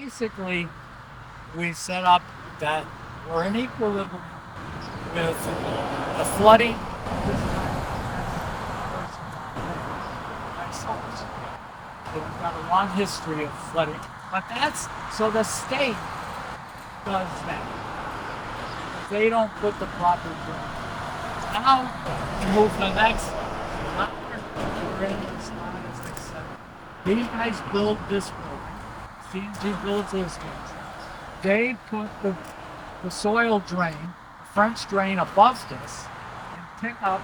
basically, we set up that we're in equilibrium with the flooding. So we've got a long history of flooding. But that's, so the state does that. They don't put the proper drain. Now, we move to the next. Now we're in this line, as I said. These guys build this building. C&G builds this building. They put the soil drain, the French drain above this, and pick up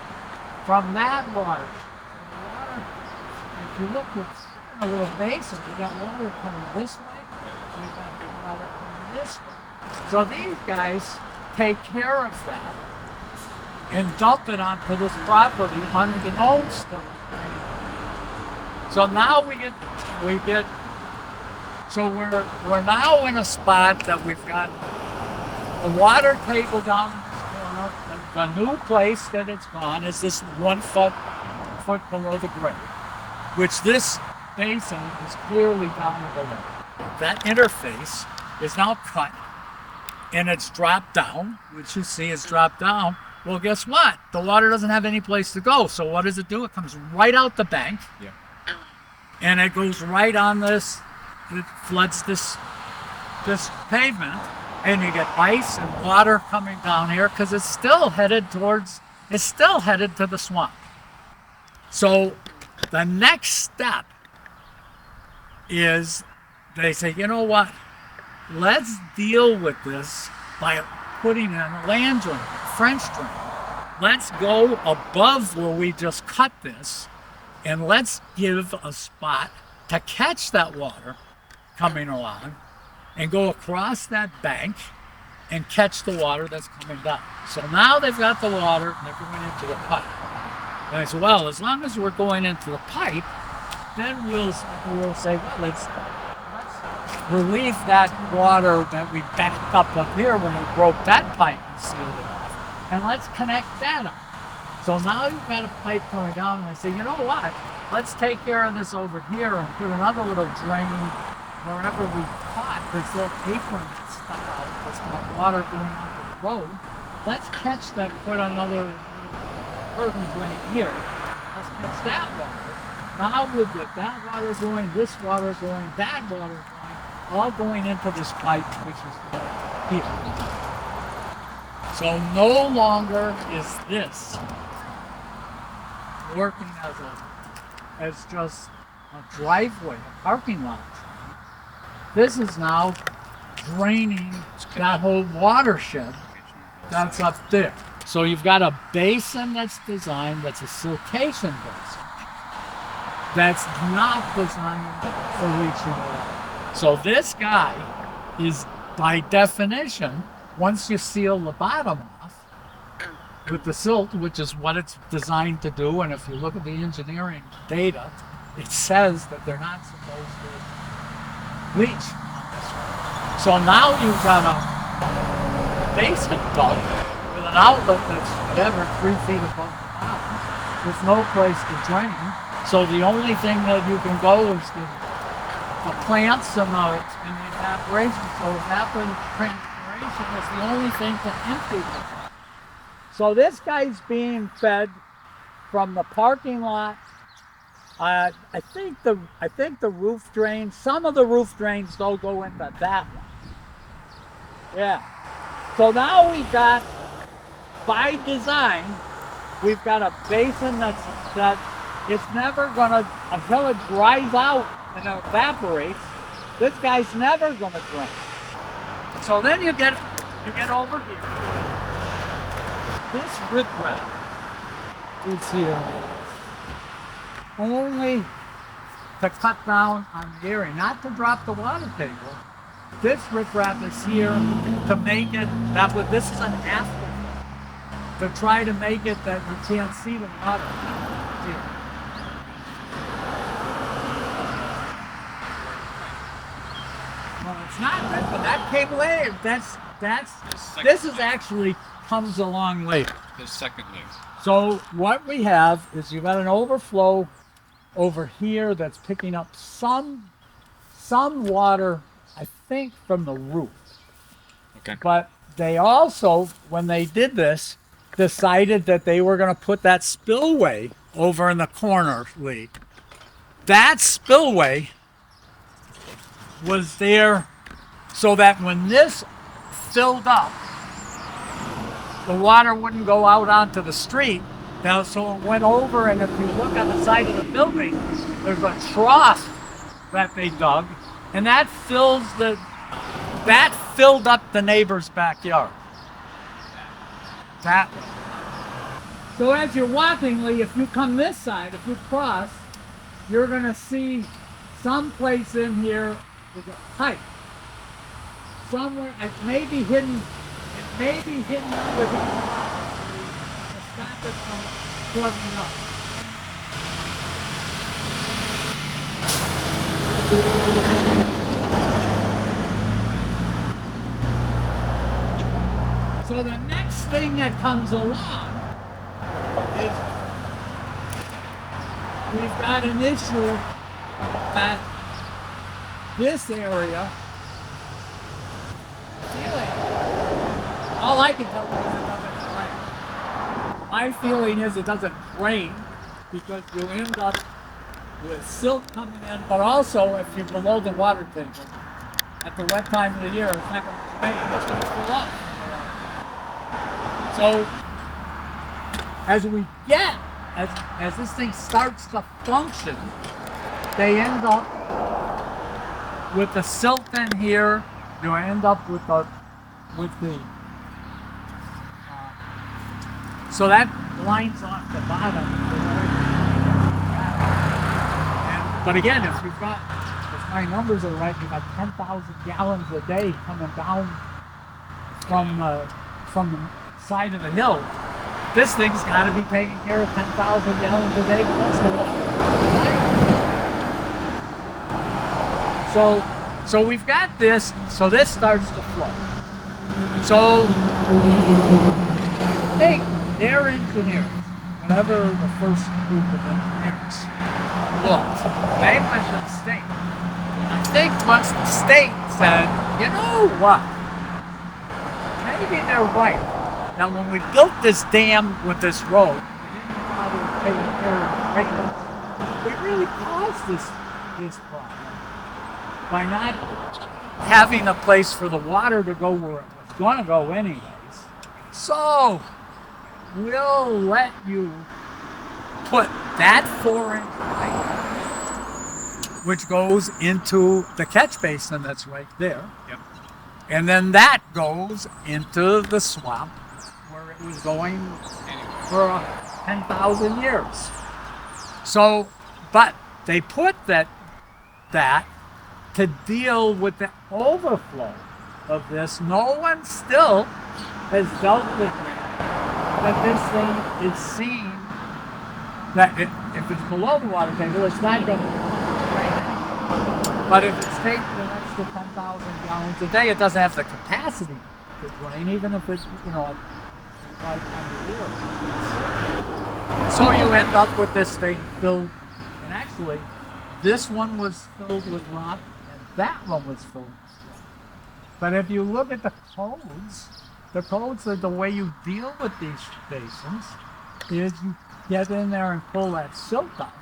from that water. The water, if you look, it's a little basin. We got water coming this way. We got water coming this way. So these guys take care of that and dump it onto this property unbeknownst to them. So now we get. So we're now in a spot that we've got the water table down in this corner. The new place that it's gone is this 1 foot below the grade, which this basin is clearly down below. That interface is now cut and it's dropped down, which you see is dropped down. Well, guess what? The water doesn't have any place to go. So what does it do? It comes right out the bank, and it goes right on this. It floods this pavement, and you get ice and water coming down here because it's still headed to the swamp. So the next step is they say, you know what? Let's deal with this by putting in a land drain, French drain. Let's go above where we just cut this, and let's give a spot to catch that water coming along and go across that bank and catch the water that's coming down. So now they've got the water and they're going into the pipe. And I said, well, as long as we're going into the pipe, then we'll say, well, let's relieve that water that we backed up here when we broke that pipe and sealed it off. And let's connect that up. So now you've got a pipe coming down, and I say, you know what? Let's take care of this over here and put another little drain wherever we caught this little apron that's stuck out. There's got water going onto the road. Let's catch that, put another curtain drain here. Let's catch that water. Now we'll get that water going, this water going, that water going, all going into this pipe, which is here. So no longer is this working as just a driveway, a parking lot. This is now draining that whole watershed that's up there. So you've got a basin that's designed, that's a siltation basin, that's not designed for reaching water. So this guy is, by definition, once you seal the bottom off with the silt, which is what it's designed to do, and if you look at the engineering data, it says that they're not supposed to bleach. So now you've got a basin dug with an outlet that's whatever 3 feet above the bottom. There's no place to drain. So the only thing that you can go is the plants and the evaporation. So evaporation is the only thing to empty it. So this guy's being fed from the parking lot. I think the roof drains, some of the roof drains don't go into that one. Yeah. So now we've got, by design, we've got a basin that it's never gonna, until it dries out and it evaporates, this guy's never gonna drain. So then you get over here. This riprap is here. Only to cut down on the area, not to drop the water table. This riprap is here to make it, this is an afterthought, to try to make it that you can't see the water here. Well, it's not, but that came later. This is actually comes along later. The second link. So what we have is you've got an overflow over here that's picking up some water. I think from the roof. Okay. But they also, when they did this, decided that they were going to put that spillway over in the corner, Lee. That spillway was there so that when this filled up, the water wouldn't go out onto the street. Now, so it went over, and if you look on the side of the building, there's a trough that they dug, and that filled up the neighbor's backyard. That way. So as you're walking, Lee, if you come this side, if you cross, you're going to see someplace in here with a pipe. Somewhere, it may be hidden under here to stop it from plugging up. So the next thing that comes along is we've got an issue at this area. All I can tell you is it doesn't rain. My feeling is it doesn't rain because you end up with silt coming in, but also if you're below the water table at the wet time of the year, it's not going to rain, it's going to fill up. So as this thing starts to function, they end up with the silt in here. You end up with the so that lines off the bottom. But again, if my numbers are right, you've got 10,000 gallons a day coming down from the side of the hill. This thing's got to be taking care of 10,000 gallons a day plus the water. So we've got this. So this starts to flow. So their engineers, whenever the first group of engineers looked, they went to the state. I think once the state said, you know what? Maybe they're right. Now, when we built this dam with this road, we didn't bother taking care of the rain. We really caused this problem by not having a place for the water to go where it was going to go anyways. So we'll let you put that 4-inch pipe, which goes into the catch basin that's right there. Yep. And then that goes into the swamp where it was going for 10,000 years. So, but they put that to deal with the overflow of this. No one still has dealt with it. That this thing is seen that if it's below the water table, it's not going to rain. But if it's taking an extra 10,000 gallons a day, it doesn't have the capacity to drain, even if it's, right under here. So you end up with this thing filled, and actually, this one was filled with rock, and that one was filled with rock. But if you look at the codes are the way you deal with these basins is you get in there and pull that silt out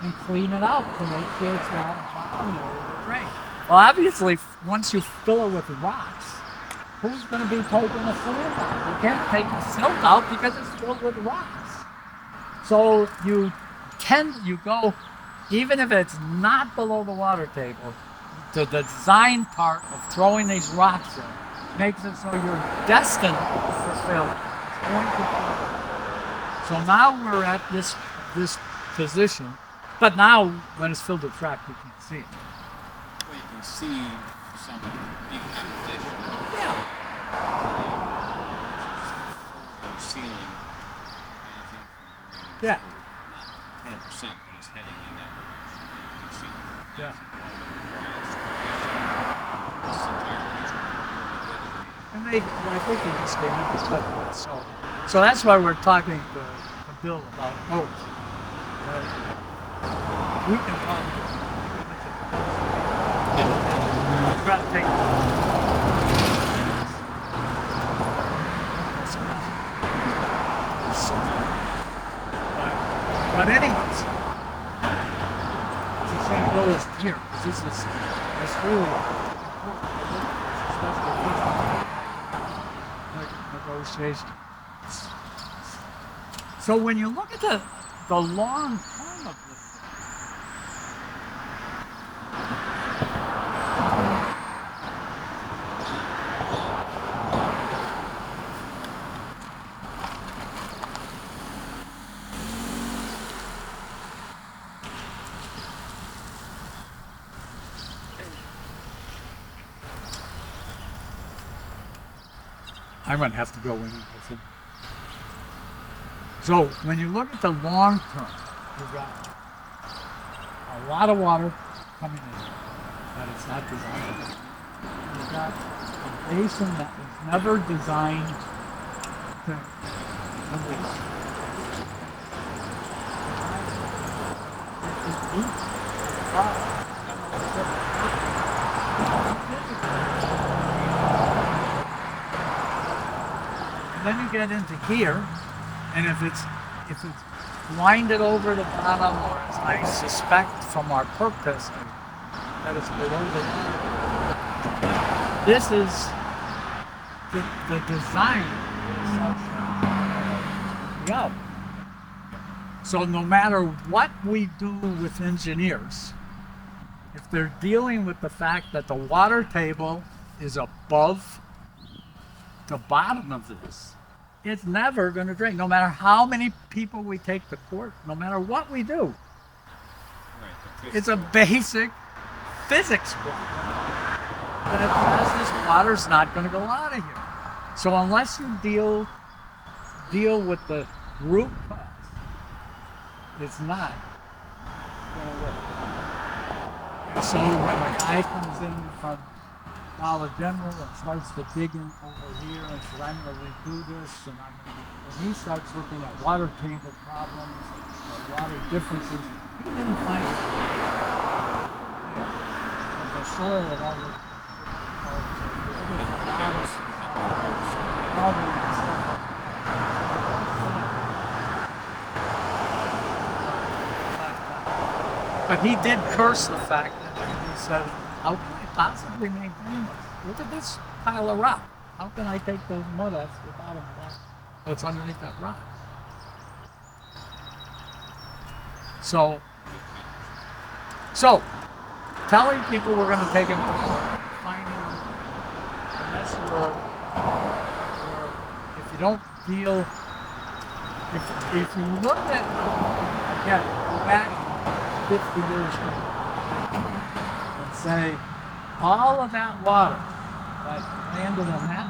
and clean it out to make sure it's not bottom area to drain. Well, obviously, once you fill it with rocks, who's going to be taking the sand out? You can't take the silt out because it's filled with rocks. So you go, even if it's not below the water table, to the design part of throwing these rocks in makes it so you're destined for failure. So now we're at this position, but now when it's filled with track, you can't see it. Well, you can see some decomposition. Yeah. Ceiling, anything Yeah. 10%, but it's heading in that direction. You can see. Yeah. And I think they just came up with stuff like that. So that's why we're talking to Bill about oats. We can probably we're gonna take but anyways, it's a shame to go here, because this is really negotiation. So when you look at the long term of this thing, I'm going to have to go in with it. So when you look at the long term, you've got a lot of water coming in that it's not designed for. You've got a basin that was never designed to waste. And then you get into here, and if it's winded over the bottom, or as I suspect from our perk testing, that it's below the this is the design is such that so no matter what we do with engineers, if they're dealing with the fact that the water table is above the bottom of this, it's never going to drain. No matter how many people we take to court, no matter what we do. Right, it's a basic physics book that says this water's not going to go out of here. So unless you deal with the root cause, it's not going to work. And so when a guy comes in from Dollar General and starts to dig in over here and says, I'm going to redo this, and when he starts looking at water table problems or water differences, he didn't find the soil of all the but he did curse the fact that he said, how can I possibly maintain this? Look at this pile of rock. How can I take the mud off the bottom of that? What's underneath that rock? So telling people we're going to take him to court, finding unless or if you don't deal, if you look at, again, go back 50 years ago and say, all of that water that landed on that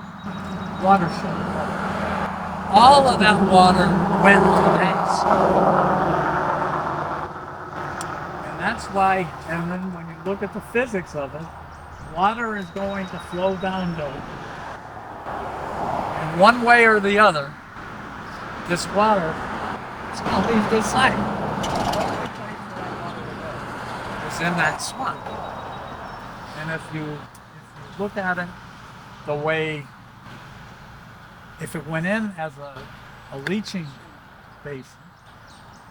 watershed, all of that water went to tanks. And that's why, and then when you look at the physics of it, water is going to flow downhill. And one way or the other, this water is going to leave this side. It's in that swamp. And if you look at it the way, if it went in as a leaching basin,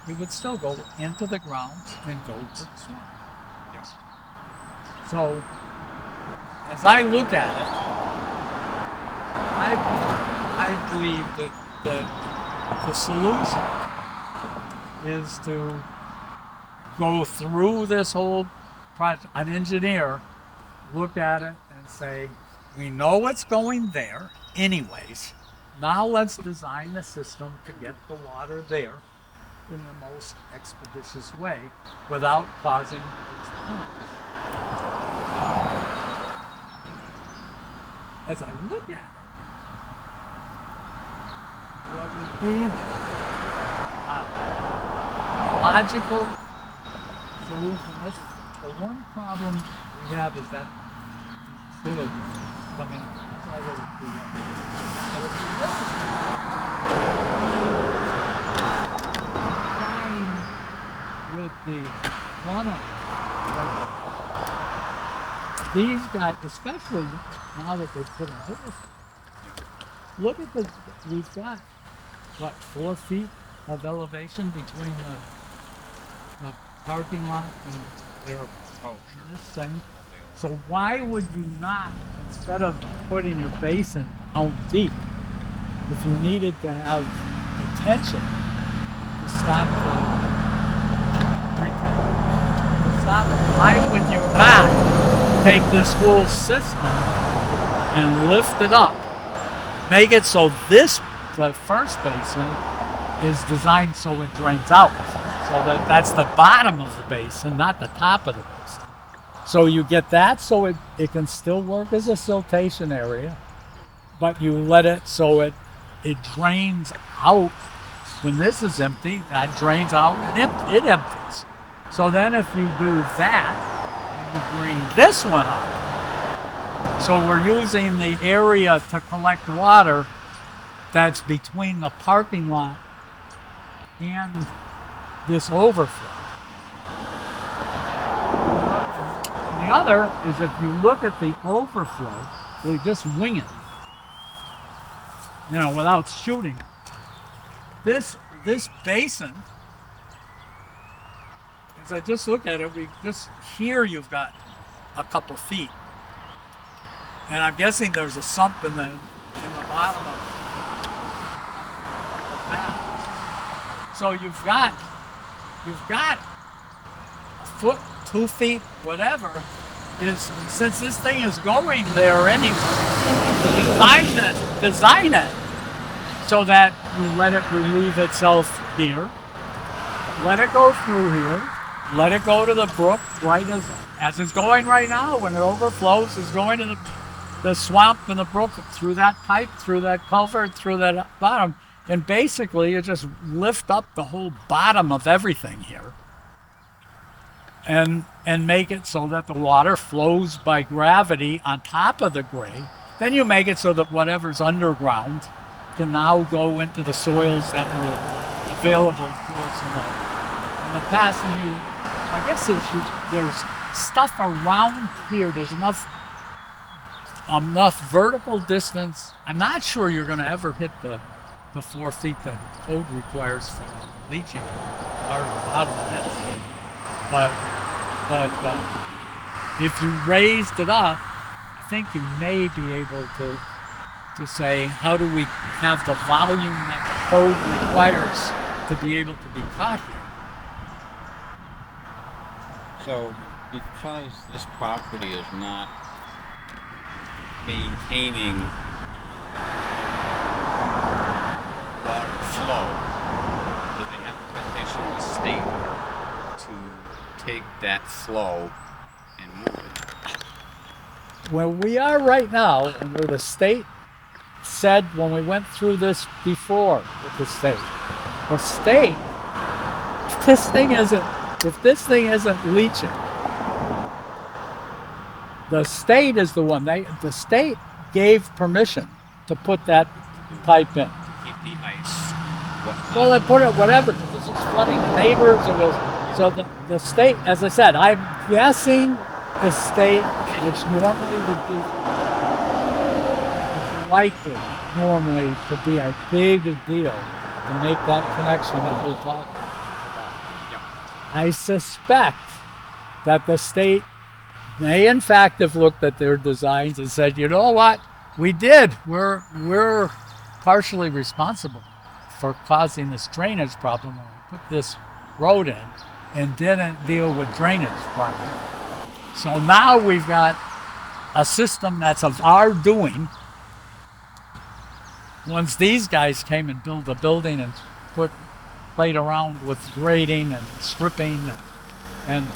it would still go into the ground and go to the swamp. Yes. So, as I look at it, I believe that the solution is to go through this whole project. An engineer look at it and say, we know what's going there anyways. Now let's design the system to get the water there in the most expeditious way without causing these problems. As I look at it, what would be a logical solution? The one problem we have is that sort of coming with the quantum these guys, especially now that they put an overflow, look at we've got, what, 4 feet of elevation between the parking lot and their, Oh, this thing. So why would you not, instead of putting your basin out deep, if you needed to have attention to stop why would you not take this whole system and lift it up? Make it so the first basin is designed so it drains out. So that's the bottom of the basin, not the top of the basin. So you get that so it can still work as a siltation area, but you let it so it drains out. When this is empty, that drains out and it empties. So then if you do that, you bring this one up. So we're using the area to collect water that's between the parking lot and this overflow. The other is if you look at the overflow, we just wing it, without shooting. This basin, as I just look at it, here you've got a couple feet. And I'm guessing there's a sump in the bottom of that. So you've got a foot, 2 feet, whatever, since this thing is going there anyway, design it so that you let it relieve itself here, let it go through here, let it go to the brook right as it's going right now. When it overflows, it's going to the swamp and the brook through that pipe, through that culvert, through that bottom. And basically, you just lift up the whole bottom of everything here and make it so that the water flows by gravity on top of the grade. Then you make it so that whatever's underground can now go into the soils that are available to us in the past. And I guess there's stuff around here. There's enough vertical distance. I'm not sure you're going to ever hit the 4 feet that code requires for leaching or out of this. But if you raised it up, I think you may be able to say, how do we have the volume that code requires to be able to be caught here? So, because this property is not maintaining water flow, do they have to petition the state to take that flow and move it? Where we are right now, and where the state said when we went through this before with the state, if this thing isn't leaching, the state is the one. The state gave permission to put that pipe in. Keep the ice. Well, they put it whatever, because it's flooding the neighbors. So the state, as I said, I'm guessing the state, which normally would be likely normally to be a big deal to make that connection that we're talking about. I suspect that the state may in fact have looked at their designs and said, you know what, we did. We're partially responsible for causing this drainage problem when we put this road in and didn't deal with drainage problem. So now we've got a system that's of our doing. Once these guys came and built a building and played around with grading and stripping and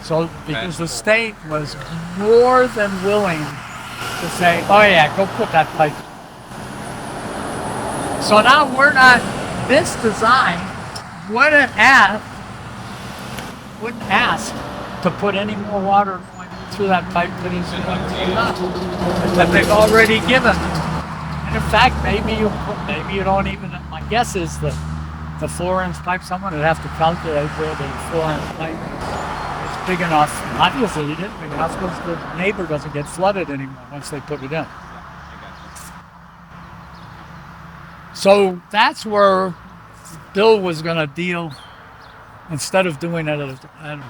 so because the state was more than willing to say, oh yeah, go put that pipe. So now this design wouldn't ask to put any more water going through that pipe that they've already given. And in fact, maybe you don't even, my guess is the 4-inch pipe, someone would have to calculate where the 4-inch pipe is big enough. Obviously, you didn't big enough because the neighbor doesn't get flooded anymore once they put it in. Yeah, I got you. So that's where Bill was going to deal. Instead of doing it at a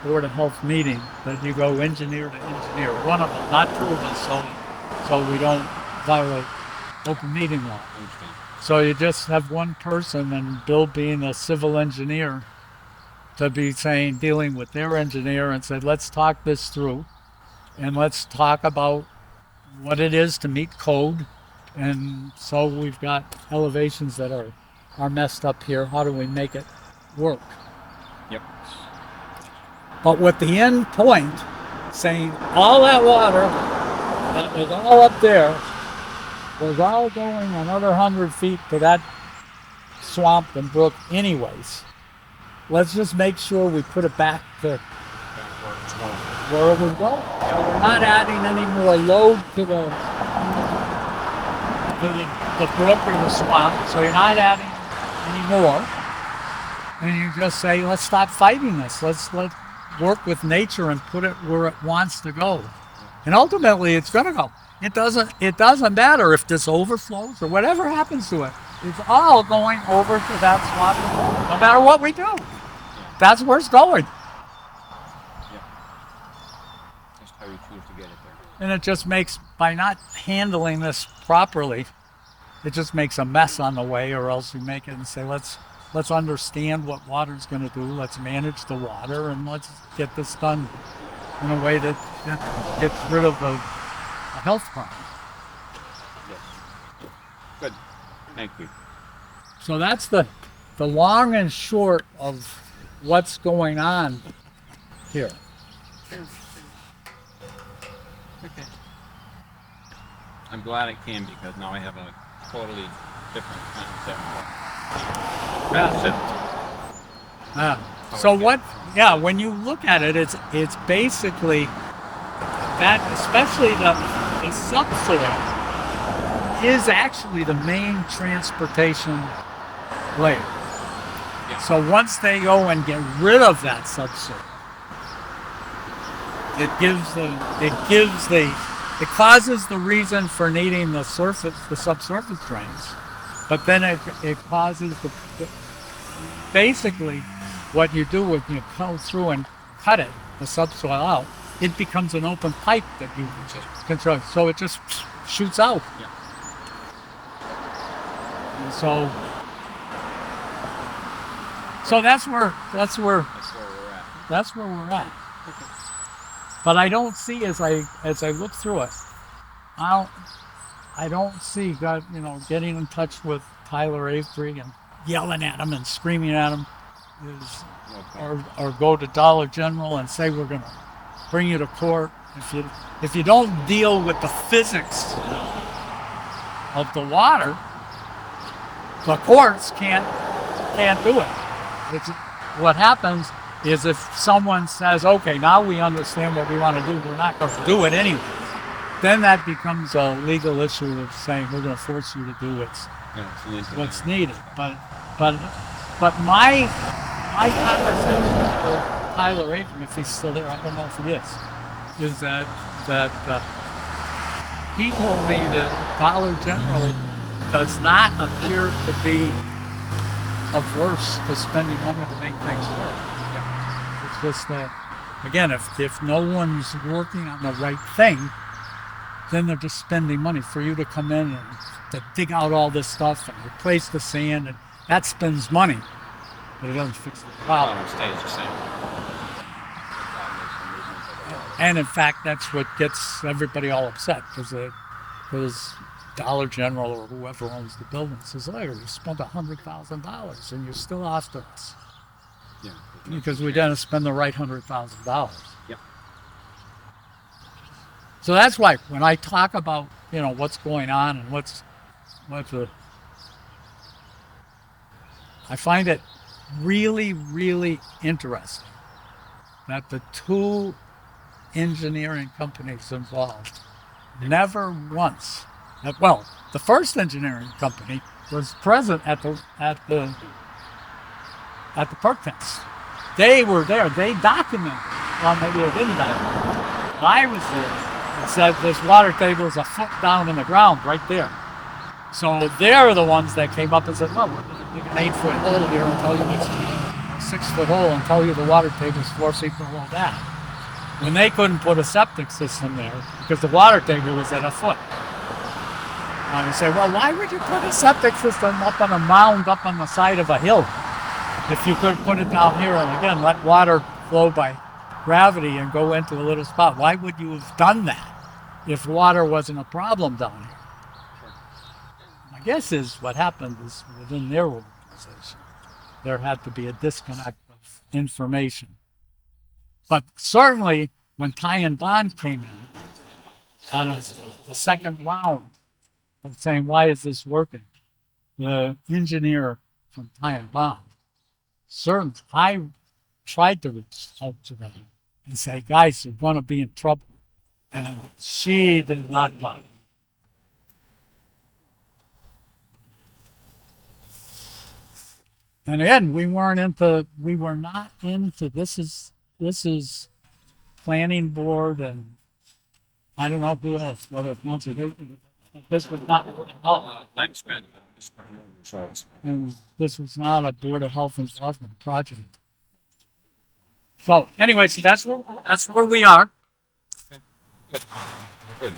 Board of Health meeting, that you go engineer to engineer, one of them, not two of us, so we don't violate open meeting law. I understand. So you just have one person, and Bill being a civil engineer, to be dealing with their engineer and said, let's talk this through, and let's talk about what it is to meet code. And so we've got elevations that are messed up here. How do we make it work? Yep. But with the end point saying all that water that was all up there was all going another 100 feet to that swamp and brook anyways. Let's just make sure we put it back to where it was going. So we're not adding any more load to the brook or the swamp, so you're not adding any more. And you just say, let's stop fighting this. Let's work with nature and put it where it wants to go. And ultimately, it's going to go. It doesn't matter if this overflows or whatever happens to it. It's all going over to that swamp, no matter what we do. That's where it's going. Yep. Just how you choose to get it there. And it just makes, by not handling this properly, it just makes a mess on the way, or else we make it and say, let's understand what water's going to do. Let's manage the water, and let's get this done in a way that gets rid of the health problem. Yes. Good. Thank you. So that's the long and short of what's going on here. Okay. I'm glad it came, because now I have a totally different concept. So what? Yeah, when you look at it, it's basically that, especially the subsoil is actually the main transportation layer. Yeah. So once they go and get rid of that subsoil, it causes the reason for needing the subsurface drains. But then it causes basically what you do when you go through and cut it, the subsoil out, it becomes an open pipe that you control. So it just shoots out. Yeah. And so that's where we're at. But I don't see, as I look through it, I don't see God, getting in touch with Tyler Avery and yelling at him and screaming at him, or go to Dollar General and say we're going to bring you to court. If you don't deal with the physics of the water, the courts can't do it. What happens is, if someone says, okay, now we understand what we want to do, we're not going to do it anyway, then that becomes a legal issue of saying we're going to force you to do what's needed. But my conversation with Tyler Avery, if he's still there, I don't know if he is that he told me that Dollar General does not appear to be averse to spending money to make things work. It's just that, again, if no one's working on the right thing, then they're just spending money for you to come in and to dig out all this stuff and replace the sand, and that spends money, but it doesn't fix the problem. It stays the same. And in fact, that's what gets everybody all upset, because Dollar General or whoever owns the building says, "Oh, you spent $100,000 and you're still after us." Yeah. Because we didn't spend the right $100,000. Yeah. So that's why when I talk about what's going on and I find it really, really interesting that the two engineering companies involved never once. Well, the first engineering company was present at the perk test. They were there. They documented well, maybe it didn't die. When I was there, it said this water table is a foot down in the ground right there. So they're the ones that came up and said, well, we're going to dig an 8-foot hole here and tell you it's a 6-foot hole and tell you the water table is 4 feet below that. When they couldn't put a septic system there because the water table was at a foot. And you say, well, why would you put a septic system up on a mound up on the side of a hill if you could put it down here and again let water flow by gravity and go into a little spot? Why would you have done that if water wasn't a problem down here? My guess is what happened is within their organization, there had to be a disconnect of information. But certainly when Ty and Bond came in, on the second round, of saying, why is this working? The engineer from Ty and Bond, certainly, I tried to reach out to them and say, guys, you're going to be in trouble. And she did not like it. And again, we were not into, this is planning board and I don't know who else, whether it's conservation. This was not Board of Health. And this was not a Board of Health enforcement project. So anyway, so that's where we are. Good.